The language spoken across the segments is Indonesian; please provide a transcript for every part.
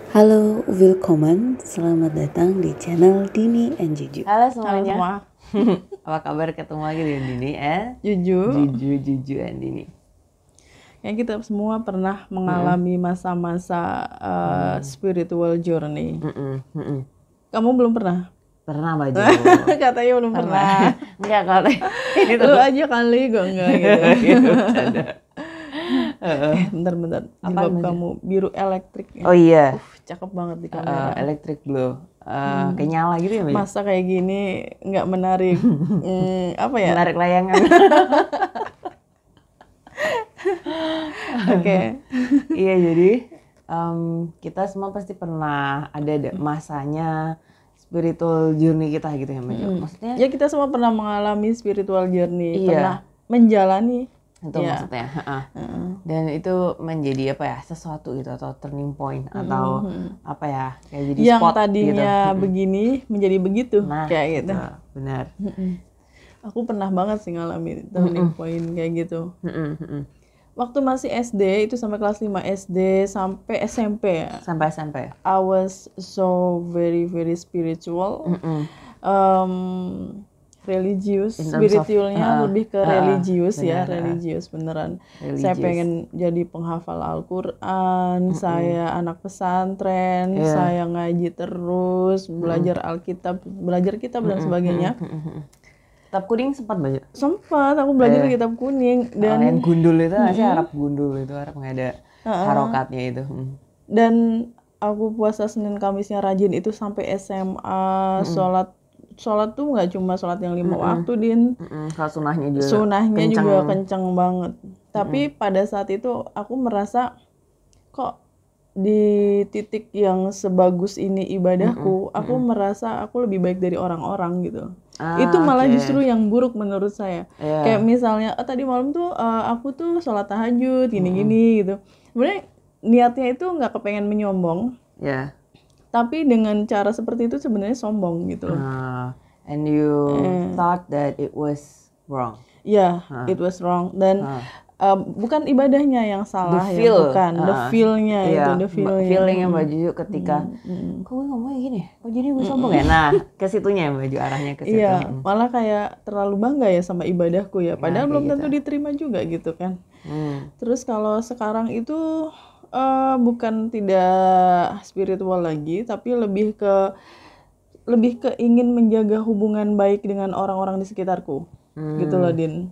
Halo, willkommen. Selamat datang di channel Dini and Juju. Halo Halo semuanya. semua, Apa kabar? Ketemu lagi dengan Dini Juju. and Dini. Kayak kita semua pernah mengalami masa-masa spiritual journey. Kamu belum pernah? Pernah Baju? Katanya belum pernah. Enggak kalau ini Lu aja kali gue enggak gitu. Bentar. Jilbab Baju? kamu biru elektrik. Oh iya, Cakep banget di kamera. electric blue. Kayak nyala gitu ya Baju? Masa kayak gini nggak menarik. Apa ya? Menarik layangan. Oke. Iya jadi kita semua pasti pernah ada masanya spiritual journey kita gitu ya Baju. Maksudnya Ya kita semua pernah mengalami spiritual journey, Iya. pernah menjalani. itu Iya. maksudnya. Dan itu menjadi apa ya, sesuatu gitu atau turning point atau apa ya, kayak jadi Yang spot tadinya gitu. begini menjadi begitu, Nah, kayak gitu. Benar. Aku pernah banget sih ngalamin turning point kayak gitu. Waktu masih SD itu sampai kelas 5 SD sampai SMP ya. Sampai SMP. I was so very spiritual. Religius, In terms of, spiritualnya lebih ke religius ya, benar, religius beneran. Religious. Saya pengen jadi penghafal Al-Quran, saya anak pesantren, Iya. saya ngaji terus, belajar Alkitab, belajar kitab dan sebagainya. Kitab kuning sempat Baju. Sempat aku belajar kitab kuning Dan dan yang gundul itu sih Arab gundul itu, Arab nggak ada harokatnya itu. dan aku puasa Senin Kamisnya rajin itu sampai SMA. Sholat tuh nggak cuma sholat yang 5 waktu, Din. Kalau sunahnya juga. Sunahnya kencang. juga kenceng banget. Tapi pada saat itu aku merasa kok di titik yang sebagus ini ibadahku, aku merasa aku lebih baik dari orang-orang gitu. Itu malah justru yang buruk menurut saya. Iya. Kayak misalnya tadi malam tuh aku tuh sholat tahajud gini-gini gitu. Sebenarnya niatnya itu nggak kepengen menyombong, Ya. tapi dengan cara seperti itu sebenarnya sombong gitu. And you thought that it was wrong. Ya, it was wrong. Dan bukan ibadahnya yang salah, The feel, ya bukan. The feel-nya iya, itu, the feel-nya. feeling yang Baju ketika kok gue ngomongnya gini, kok jadi gue sombong ya. Nah, ke situnya Baju, arahnya ke situ. Iya, malah kayak terlalu bangga ya sama ibadahku ya. Padahal kayak belum tentu diterima juga gitu kan. Terus kalau sekarang itu bukan tidak spiritual lagi, tapi lebih ke ingin menjaga hubungan baik dengan orang-orang di sekitarku. Gitu loh, Din.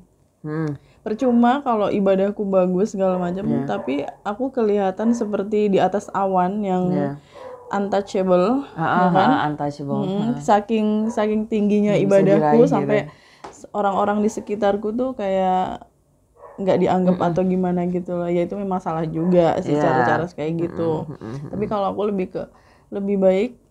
Percuma kalau ibadahku bagus segala macam, tapi aku kelihatan seperti di atas awan yang untouchable, ya kan? Untouchable. Saking tingginya Nggak bisa ibadahku diraih sampai orang-orang di sekitarku tuh kayak nggak dianggap atau gimana gitu loh. Ya itu memang salah juga sih cara-cara kayak gitu. Tapi kalau aku lebih baik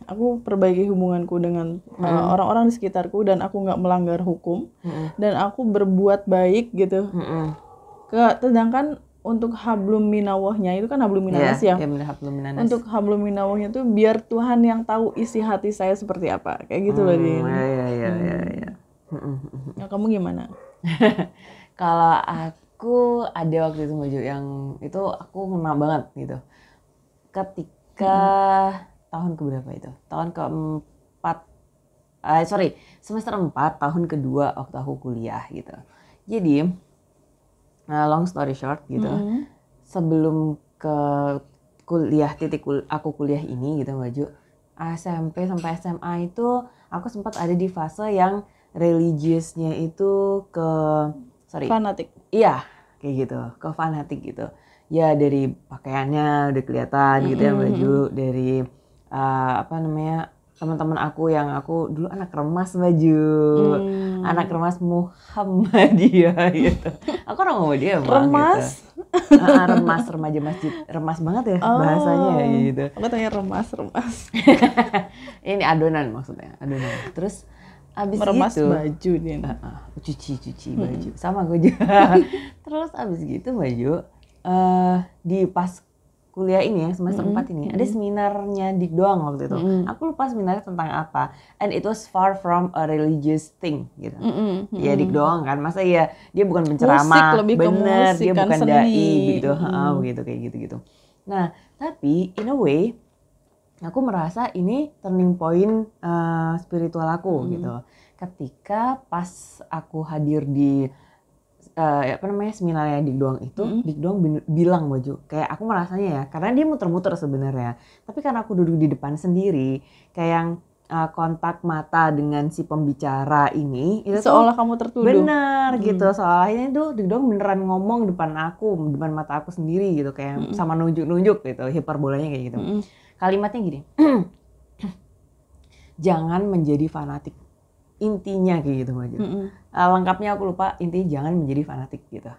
aku perbaiki hubunganku dengan orang-orang di sekitarku dan aku nggak melanggar hukum dan aku berbuat baik gitu. Sedangkan untuk hablum minallahnya itu kan hablum minannas ya. Iya, benar, hablum minannas. Untuk hablum minallahnya tuh biar Tuhan yang tahu isi hati saya seperti apa. Kayak gitu loh, Din. Iya. Nah, kamu gimana? Kalau aku ada waktu itu Baju yang itu aku ngena banget gitu. Ketika tahun keberapa itu? Tahun keempat, semester 4 tahun kedua waktu aku kuliah gitu. Jadi long story short gitu, sebelum ke kuliah aku kuliah ini gitu Baju, SMP sampai SMA itu aku sempat ada di fase yang religiousnya itu Fanatik. Iya, kayak gitu, ke fanatik gitu. Ya dari pakaiannya udah kelihatan gitu ya Baju, dari teman-teman aku yang aku dulu anak remas Baju, anak remas Muhammadiyah gitu. Aku orang Muhammadiyah emang Remas? gitu. Remas, remaja masjid, remas banget ya bahasanya ya gitu. Aku tanya remas. Ini adonan maksudnya, adonan. Terus abis Meremas gitu baju, Din. cuci baju sama gue juga. Terus abis gitu Baju di pas kuliah ini yang semester 4 ini ada seminarnya Dik doang waktu itu. Aku lupa seminarnya tentang apa. And it was far from a religious thing gitu. Ya Dik doang kan. Masa ya dia bukan penceramah. Musik, lebih ke bener, musik dia kan, bukan seni. dai gitu. Begitu kayak gitu-gitu. Nah, tapi in a way aku merasa ini turning point spiritual aku gitu. Ketika pas aku hadir di seminarnya Dik Doang itu, Dik Doang bilang Baju, kayak aku merasanya ya, karena dia muter-muter sebenarnya. Tapi karena aku duduk di depan sendiri, kayak yang kontak mata dengan si pembicara ini, itu Seolah kamu tertuduh. benar gitu. Soalnya itu Dik Doang beneran ngomong depan mata aku sendiri gitu, kayak sama nunjuk-nunjuk gitu, hiperbolanya kayak gitu. Kalimatnya gini, jangan menjadi fanatik. Intinya kayak gitu Baju. Lengkapnya aku lupa, intinya jangan menjadi fanatik gitu.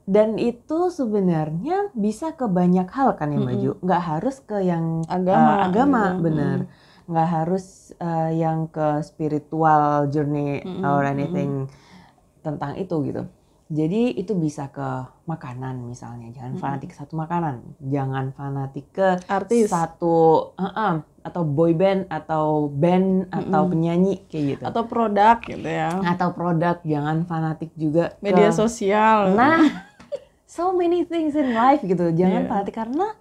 Dan itu sebenarnya bisa ke banyak hal kan ya Baju. Nggak harus ke yang agama gitu. bener. Nggak harus yang ke spiritual journey or anything tentang itu gitu. Jadi itu bisa ke makanan misalnya, jangan fanatik satu makanan, jangan fanatik ke Artis. satu atau boy band atau band atau penyanyi kayak gitu. Atau produk gitu ya. Atau produk, jangan fanatik juga Media ke sosial. Nah, so many things in life gitu. Jangan fanatik karena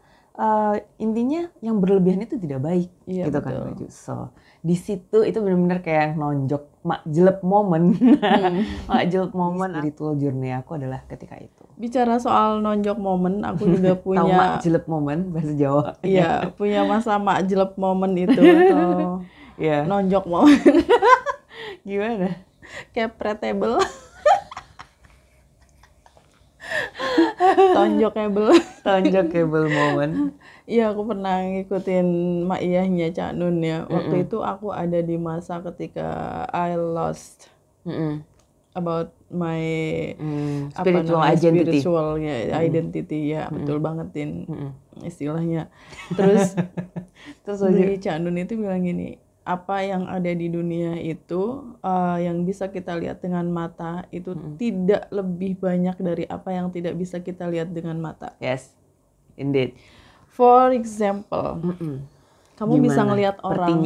intinya yang berlebihan itu tidak baik gitu kan Baju. So di situ itu benar-benar kayak nonjok mak jelek momen. Mak jelek momen spiritual journey aku adalah ketika itu. Bicara soal nonjok momen, aku juga punya Tahu mak jelek momen bahasa Jawa. Iya, punya masa mak jelek momen itu atau nonjok momen. Gimana? Kayak pretable. Tonjokable moment. Iya, aku pernah ngikutin Mak Iyahnya Cak Nun ya. Waktu itu aku ada di masa ketika I lost about my spiritual identity. Spiritual identity ya, betul banget Tin istilahnya. Terus si Cak Nun itu bilang gini, apa yang ada di dunia itu yang bisa kita lihat dengan mata itu tidak lebih banyak dari apa yang tidak bisa kita lihat dengan mata. Yes, indeed. For example, kamu bisa ngelihat orang,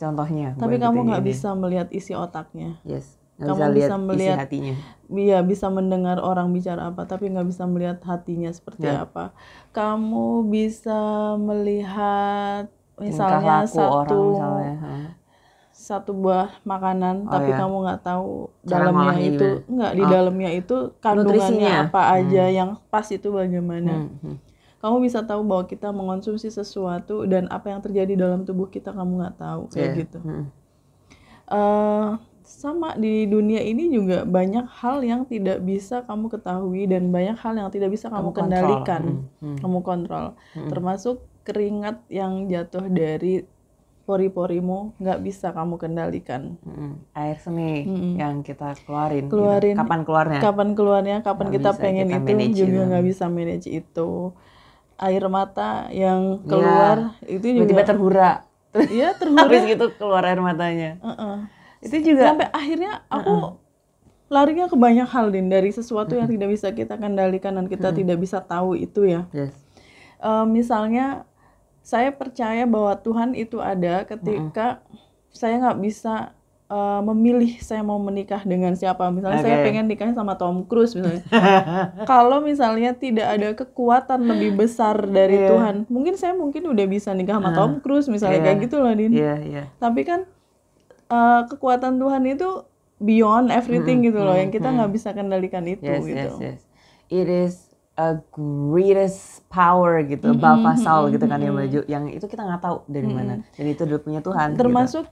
contohnya. Tapi kamu nggak bisa melihat isi otaknya. Yes. Kamu bisa melihat isi hatinya. Iya, bisa mendengar orang bicara apa, tapi nggak bisa melihat hatinya seperti apa. Kamu bisa melihat misalnya satu buah makanan, tapi kamu nggak tahu dalamnya itu di dalamnya itu kandungannya apa aja, yang pas itu bagaimana. Kamu bisa tahu bahwa kita mengonsumsi sesuatu dan apa yang terjadi dalam tubuh kita kamu nggak tahu kayak gitu. Sama di dunia ini juga banyak hal yang tidak bisa kamu ketahui dan banyak hal yang tidak bisa kamu kendalikan, kamu kontrol. Termasuk keringat yang jatuh dari pori-porimu nggak bisa kamu kendalikan. Air seni yang kita keluarin. Gitu. Kapan keluarnya, kapan kita pengen itu juga nggak bisa manage itu. Air mata yang keluar itu juga tiba-tiba terhura. Iya, terhura. Habis gitu keluar air matanya. Itu juga sampai akhirnya aku larinya ke banyak hal dari sesuatu yang tidak bisa kita kendalikan dan kita tidak bisa tahu itu ya. Misalnya saya percaya bahwa Tuhan itu ada ketika saya nggak bisa memilih saya mau menikah dengan siapa. Misalnya saya pengen nikahnya sama Tom Cruise misalnya. Kalau misalnya tidak ada kekuatan lebih besar dari Tuhan, mungkin udah bisa nikah sama Tom Cruise misalnya kayak gitu loh Din. Tapi kan kekuatan Tuhan itu beyond everything gitu loh, yang kita nggak bisa kendalikan itu gitu. It is a greatest power gitu, Balfasal gitu kan ya Baju, yang itu kita nggak tahu dari mana, dan itu udah punya Tuhan. Termasuk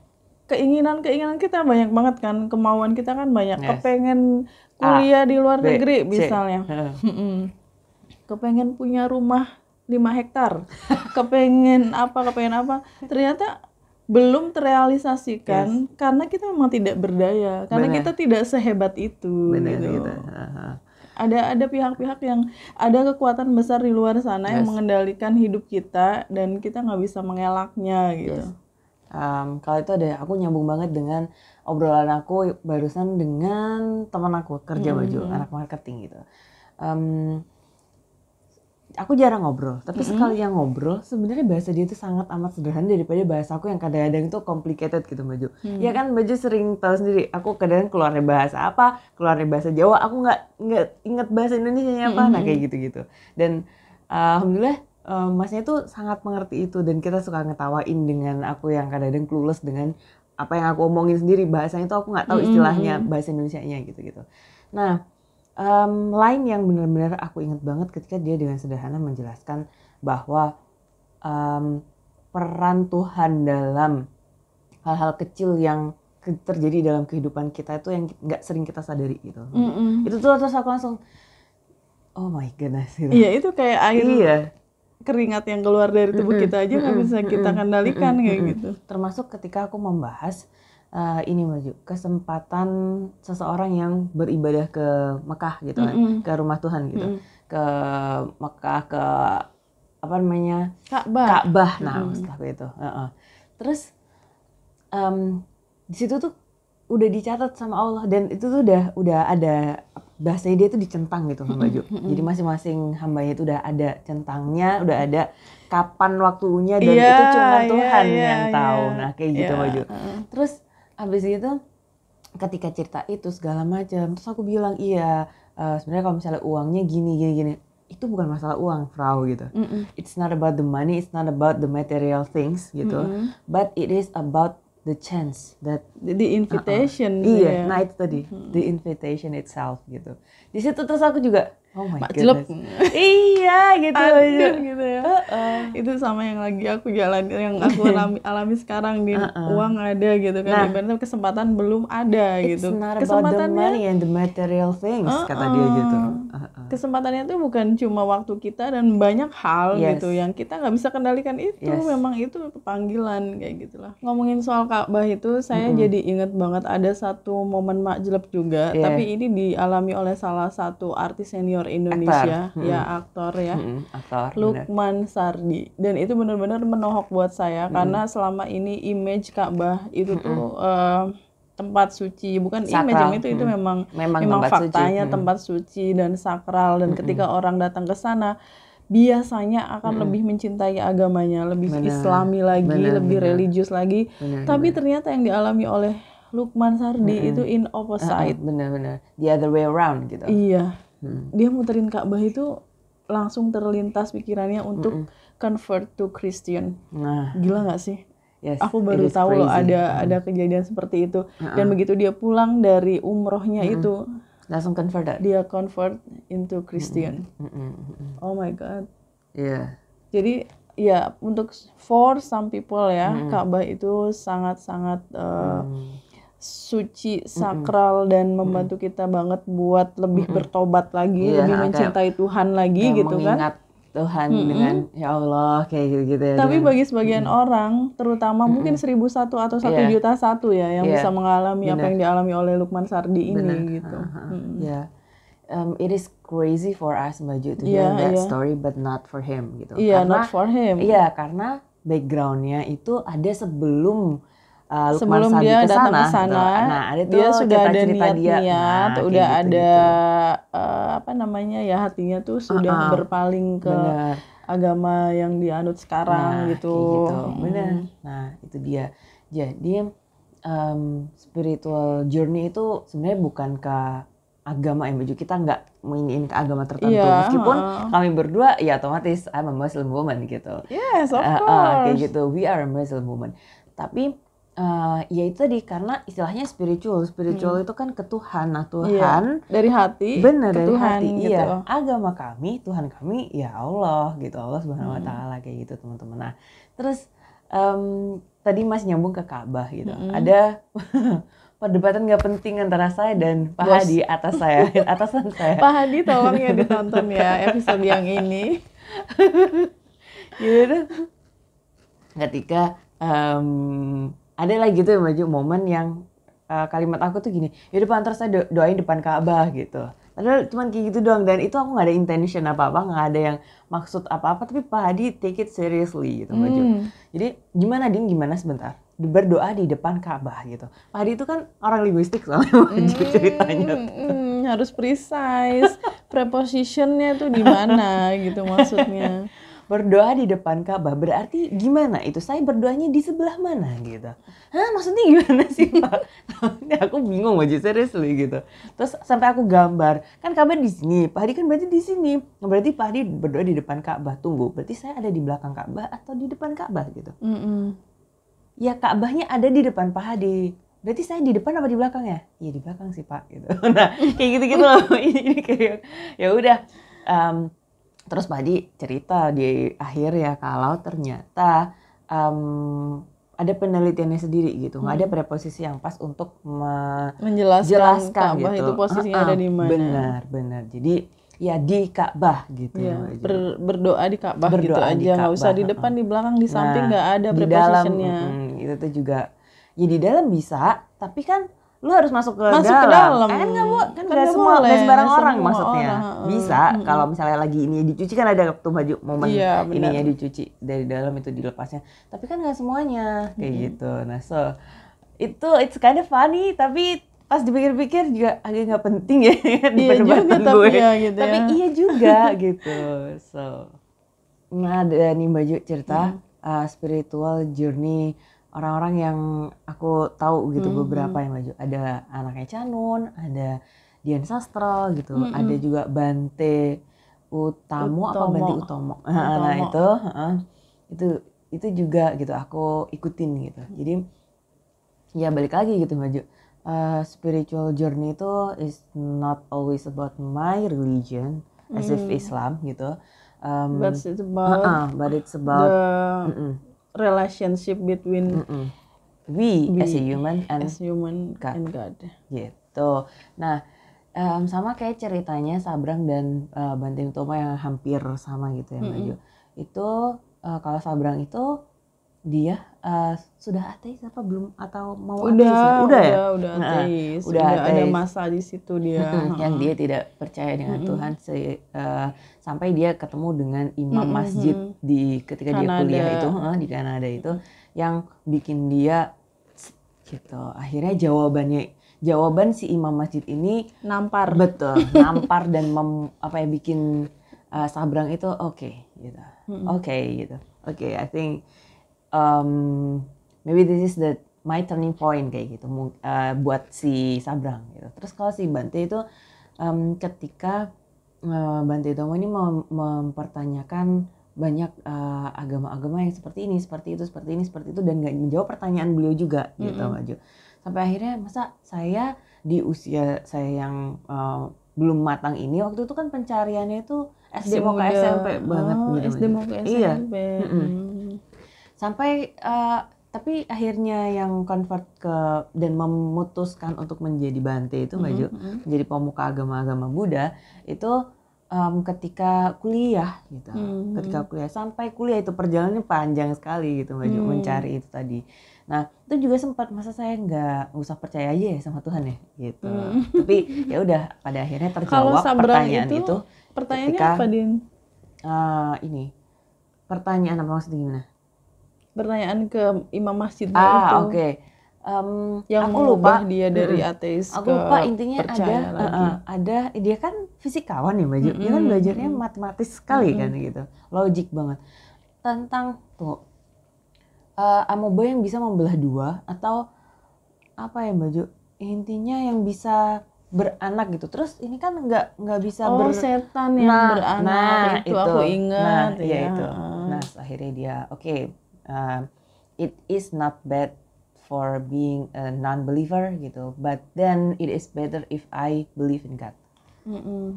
keinginan kita banyak banget kan, kemauan kita kan banyak, kepengen kuliah di luar negeri misalnya, kepengen punya rumah 5 hektar, kepengen apa, ternyata belum terrealisasikan karena kita memang tidak berdaya, karena kita tidak sehebat itu. Gitu. Ada pihak-pihak yang ada kekuatan besar di luar sana yang mengendalikan hidup kita dan kita nggak bisa mengelaknya gitu. Kalau itu aku nyambung banget dengan obrolan aku barusan dengan teman aku kerja Baju, anak marketing gitu. aku jarang ngobrol, tapi sekali yang ngobrol sebenarnya bahasa dia itu sangat amat sederhana daripada bahasa aku yang kadang-kadang itu complicated gitu Mbak Ju. Ya kan Mbak Ju sering tahu sendiri, aku kadang keluarnya bahasa apa, keluarnya bahasa Jawa, aku nggak inget bahasa Indonesianya apa, nah kayak gitu-gitu. Dan alhamdulillah masnya itu sangat mengerti itu dan kita suka ngetawain dengan aku yang kadang-kadang clueless dengan apa yang aku omongin sendiri, bahasanya itu aku nggak tahu istilahnya bahasa Indonesianya gitu-gitu. Nah, lain yang benar-benar aku ingat banget ketika dia dengan sederhana menjelaskan bahwa peran Tuhan dalam hal-hal kecil yang terjadi dalam kehidupan kita itu yang nggak sering kita sadari gitu. Itu tuh terus aku langsung, oh my goodness gitu. Iya, itu kayak air Iya. keringat yang keluar dari tubuh kita aja nggak bisa kita kendalikan kayak gitu. Termasuk ketika aku membahas ini Maju, kesempatan seseorang yang beribadah ke Mekah gitu kan, ke rumah Tuhan gitu, ke Mekah, ke apa namanya Ka'bah, nah setelah itu. Terus di situ tuh udah dicatat sama Allah dan itu tuh udah ada bahasanya dia tuh dicentang gitu Maju. Jadi masing-masing hambanya itu udah ada centangnya, udah ada kapan waktunya dan itu cuma Tuhan yang tahu. Nah kayak gitu Maju. Terus habis itu ketika cerita itu segala macam, terus aku bilang sebenarnya kalau misalnya uangnya gini, itu bukan masalah uang, Frau gitu. It's not about the money, it's not about the material things gitu, but it is about the chance that the invitation. Iya, nah itu tadi the invitation itself gitu. Di situ terus aku juga oh my goodness. Iya gitu aja gitu ya. Itu sama yang lagi aku jalan, yang aku alami sekarang di uang ada gitu kan. Ibaratnya kesempatan belum ada gitu. It's not about the money and the material things kata dia gitu. Kesempatannya itu bukan cuma waktu kita dan banyak hal gitu yang kita nggak bisa kendalikan itu. Memang itu panggilan kayak gitulah. Ngomongin soal Ka'bah itu saya jadi inget banget ada satu momen makjleb juga. Tapi ini dialami oleh salah satu artis senior Indonesia, aktor ya, Lukman Sardi, dan itu benar-benar menohok buat saya karena selama ini image Ka'bah itu tuh tempat suci, bukan sakral. Image itu memang faktanya tempat suci dan sakral dan ketika orang datang ke sana biasanya akan lebih mencintai agamanya, lebih islami lagi, lebih religius lagi. Tapi ternyata yang dialami oleh Lukman Sardi itu in opposite. Benar-benar the other way around gitu. Iya. Dia muterin Ka'bah itu langsung terlintas pikirannya untuk convert to Christian. Gila nggak sih? Yes, aku baru tahu loh ada kejadian seperti itu. Dan begitu dia pulang dari umrohnya itu langsung convert. Dia convert into Christian. Oh my God. Iya. Jadi ya untuk for some people ya Ka'bah itu sangat-sangat suci, sakral dan membantu kita banget buat lebih bertobat lagi, lebih mencintai Tuhan lagi gitu kan. Mengingat Tuhan dengan ya Allah kayak gitu-gitu ya. Tapi bagi sebagian orang, terutama mungkin 1.001 atau 1.000.001 ya yang bisa mengalami apa yang dialami oleh Lukman Sardi ini gitu. It is crazy for us Mbak Ju to hear that story but not for him gitu. Not for him. Iya, karena backgroundnya itu ada sebelum sebelum dia datang ke sana, nah, ada tuh dia sudah ada niat, nah, udah gitu, ada apa namanya ya hatinya tuh sudah berpaling ke agama yang dianut sekarang gitu. Benar. Nah itu dia. Jadi spiritual journey itu sebenarnya bukan ke agama yang baju kita nggak mainin ke agama tertentu. Meskipun kami berdua ya otomatis I'm a Muslim woman gitu. Yes, of course. Kayak gitu, we are a Muslim woman. Tapi ya itu tadi karena istilahnya spiritual itu kan ke Tuhan. Nah Tuhan dari hati benar ke dari Tuhan hati gitu. Iya, agama kami, Tuhan kami ya Allah gitu, Allah Subhanahu Wa Taala kayak gitu teman-teman. Nah terus tadi Mas nyambung ke Ka'bah gitu, ada perdebatan nggak penting antara saya dan Pak Hadi atas saya, atasan saya. Pak Hadi tolong ya ditonton ya episode yang ini. Gitu. Ketika ada lagi gitu Maju momen yang kalimat aku tuh gini, ya depan antar saya doain depan Ka'bah gitu. Padahal cuma kayak gitu doang dan itu aku nggak ada intention apa-apa, nggak ada yang maksud apa-apa, tapi Pak Hadi take it seriously gitu Maju. Jadi gimana sebentar berdoa di depan Ka'bah gitu. Pak Hadi itu kan orang linguistik soalnya Maju ceritanya. Harus precise. prepositionnya tuh di mana gitu maksudnya. Berdoa di depan Ka'bah berarti gimana itu? Saya berdoanya di sebelah mana gitu? Hah, maksudnya gimana sih Pak? Aku bingung aja seriously gitu. Terus sampai aku gambar, kan Ka'bah di sini, Pak Hadi kan berarti di sini. Berarti Pak Hadi berdoa di depan Ka'bah. Tunggu, berarti saya ada di belakang Ka'bah atau di depan Ka'bah gitu? Ya Ka'bahnya ada di depan Pak Hadi. Berarti saya di depan apa di belakang ya? Iya di belakang sih Pak gitu. Nah kayak gitu-gitu loh. Ini kayak ya udah. Terus Pak Hadi cerita di akhir ya kalau ternyata ada penelitiannya sendiri gitu. Nggak ada preposisi yang pas untuk menjelaskan Ka'bah gitu. itu posisinya ada di mana. Benar. Jadi ya di Ka'bah gitu. Ya, berdoa di Ka'bah gitu Berdoa di aja, nggak usah Ka'bah, di depan, di belakang, di samping nggak ada di prepositionnya. dalam, itu tuh juga ya di dalam bisa, tapi kan lu harus masuk ke Masuk dalam. ke dalam. Kan nggak Kan nggak semua, boleh, nggak sembarang nggak orang semua maksudnya. orang. Bisa kalau misalnya lagi ini dicuci kan ada tuh baju momen Iya, benar. ininya dicuci dari dalam itu dilepasnya. Tapi kan nggak semuanya kayak gitu. Nah so itu it's kind of funny tapi pas dipikir-pikir juga agak nggak penting ya Iya juga tapi ya gitu tapi ya. iya juga gitu. So nah ada nih baju cerita spiritual journey orang-orang yang aku tahu gitu beberapa yang baju. Ada anaknya Canun, ada Dian Sastro gitu, ada juga Bante Utomo apa Bante Utomo. Nah itu juga gitu aku ikutin gitu. Jadi ya balik lagi gitu baju. Spiritual journey itu is not always about my religion as if Islam gitu. But it's about the relationship between we as a human and God. Gitu. Nah, sama kayak ceritanya Sabrang dan Bante Utomo yang hampir sama gitu ya Mbak Jo. Itu kalau Sabrang itu dia sudah ateis apa belum atau mau ateis ya? Udah ateis. Udah ada ateis. masa di situ dia. Yang dia tidak percaya dengan Tuhan sampai dia ketemu dengan imam masjid ketika dia kuliah itu di Kanada itu yang bikin dia gitu. Akhirnya jawaban si imam masjid ini nampar. Betul, nampar dan bikin Sabrang itu oke gitu. Oke, I think maybe this is my turning point kayak gitu buat si Sabrang gitu. Terus kalau si Bante itu ketika Bante Utomo ini mempertanyakan banyak agama-agama yang seperti ini, seperti itu dan nggak menjawab pertanyaan beliau juga gitu maju. Sampai akhirnya masa saya di usia saya yang belum matang ini waktu itu kan pencariannya itu SD mau ke SMP banget gitu. SD mau ke SMP. Iya. Sampai tapi akhirnya yang convert dan memutuskan untuk menjadi Bante itu maju menjadi pemuka agama-agama Buddha itu ketika kuliah gitu. Ketika kuliah sampai kuliah itu perjalanannya panjang sekali gitu maju mencari itu tadi. Nah itu juga sempat masa saya nggak usah percaya aja ya sama Tuhan ya gitu. Tapi ya udah pada akhirnya terjawab pertanyaan itu. Pertanyaannya ketika, apa Din? Ini pertanyaan apa maksudnya gimana? Pertanyaan ke imam masjidnya itu. Oke. Yang aku lupa dia dari ateis aku lupa intinya percaya ada dia kan fisikawan ya Mbak Jo. Dia kan belajarnya matematis sekali kan gitu. Logik banget. Tentang tuh amoeba yang bisa membelah dua atau apa ya Mbak Jo? Intinya yang bisa beranak gitu. Terus ini kan nggak bisa setan yang beranak itu aku ingat itu. Nah, akhirnya dia it is not bad for being a non-believer gitu, but then it is better if I believe in God.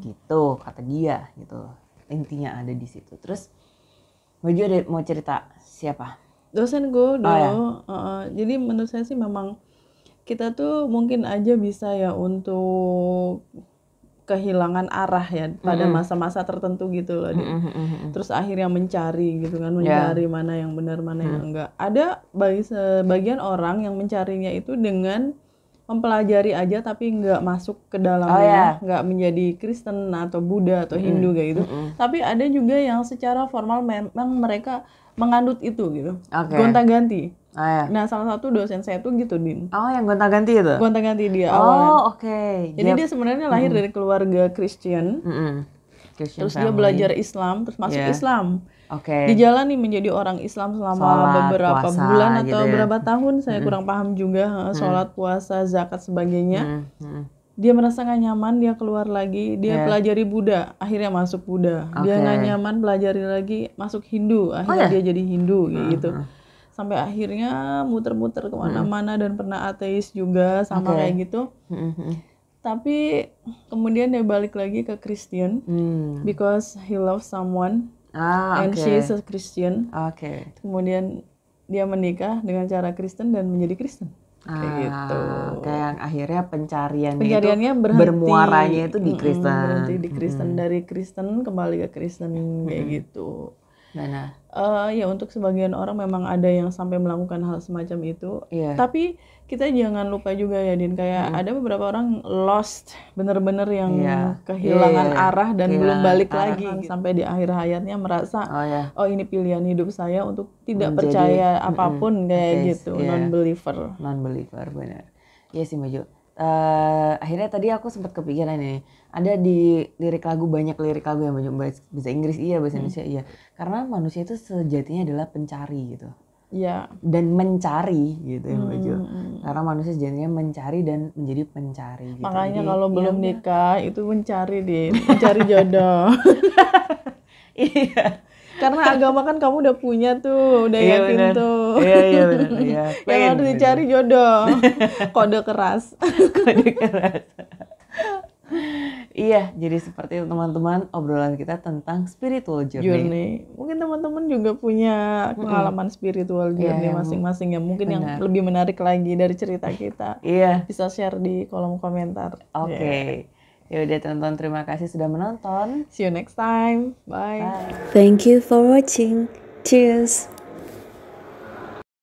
Gitu kata dia gitu. Intinya ada di situ. Terus Baju ada mau cerita siapa? Dosen gue dulu. Jadi menurut saya sih memang kita tuh mungkin aja bisa ya untuk kehilangan arah ya pada masa-masa tertentu gitu loh. Terus akhirnya mencari gitu kan, mencari mana yang benar mana yang enggak. Ada sebagian orang yang mencarinya itu dengan mempelajari aja tapi nggak masuk ke dalamnya, Oh, ya. nggak menjadi Kristen atau Buddha atau Hindu kayak gitu. Tapi ada juga yang secara formal memang mereka menganut itu gitu, Oke. gonta-ganti. Oh ya. Nah salah satu dosen saya tuh gitu, Din, Oh, yang gonta-ganti itu? gonta-ganti dia awalnya. Oh, oke. Jadi dia sebenarnya lahir dari keluarga Christian, Christian terus dia family. belajar Islam, terus masuk Yeah. Islam. Oke. Dijalani menjadi orang Islam selama Sholat, beberapa puasa, bulan atau gitu ya. berapa tahun, saya kurang paham juga, sholat, puasa, zakat, sebagainya. Dia merasa gak nyaman, dia keluar lagi, dia pelajari Buddha, akhirnya masuk Buddha. Dia Oke. gak nyaman, pelajari lagi, masuk Hindu, akhirnya dia jadi Hindu kayak gitu. Sampai akhirnya muter-muter kemana-mana dan pernah ateis juga sama kayak gitu. Tapi kemudian dia balik lagi ke Christian because he loves someone and she is a Christian. Oke. Kemudian dia menikah dengan cara Kristen dan menjadi Kristen. Kayak gitu. Kayak yang akhirnya pencariannya Pencariannya itu berhenti. bermuaranya itu di Kristen. Berhenti di Kristen, dari Kristen kembali ke Kristen kayak gitu. Benar. Ya untuk sebagian orang memang ada yang sampai melakukan hal semacam itu. Iya. Tapi kita jangan lupa juga ya, Din, kayak ada beberapa orang lost, bener-bener yang kehilangan arah dan belum balik lagi gitu. Sampai di akhir hayatnya merasa oh ini pilihan hidup saya untuk tidak percaya apapun kayak gitu, non-believer. Non-believer, benar. Iya sih Maju. Akhirnya tadi aku sempat kepikiran ini, ada di lirik lagu, banyak lirik lagu yang bahasa Inggris iya, bahasa Indonesia iya. Karena manusia itu sejatinya adalah pencari gitu. Iya. Dan mencari gitu ya Maju. Karena manusia sejatinya mencari dan menjadi pencari gitu. Makanya Jadi, kalau belum nikah itu mencari, Din, mencari jodoh. Iya. Karena agama kan kamu udah punya tuh, udah yakin bener. tuh. Iya benar. Iya. Yang harus dicari jodoh. Kode keras. Kode keras. Iya, jadi seperti itu teman-teman obrolan kita tentang spiritual journey. Mungkin teman-teman juga punya pengalaman spiritual journey masing-masing yang mungkin yang lebih menarik lagi dari cerita kita. Iya. Bisa share di kolom komentar. Oke. Ya udah teman-teman, terima kasih sudah menonton. See you next time. Bye. Thank you for watching. Cheers.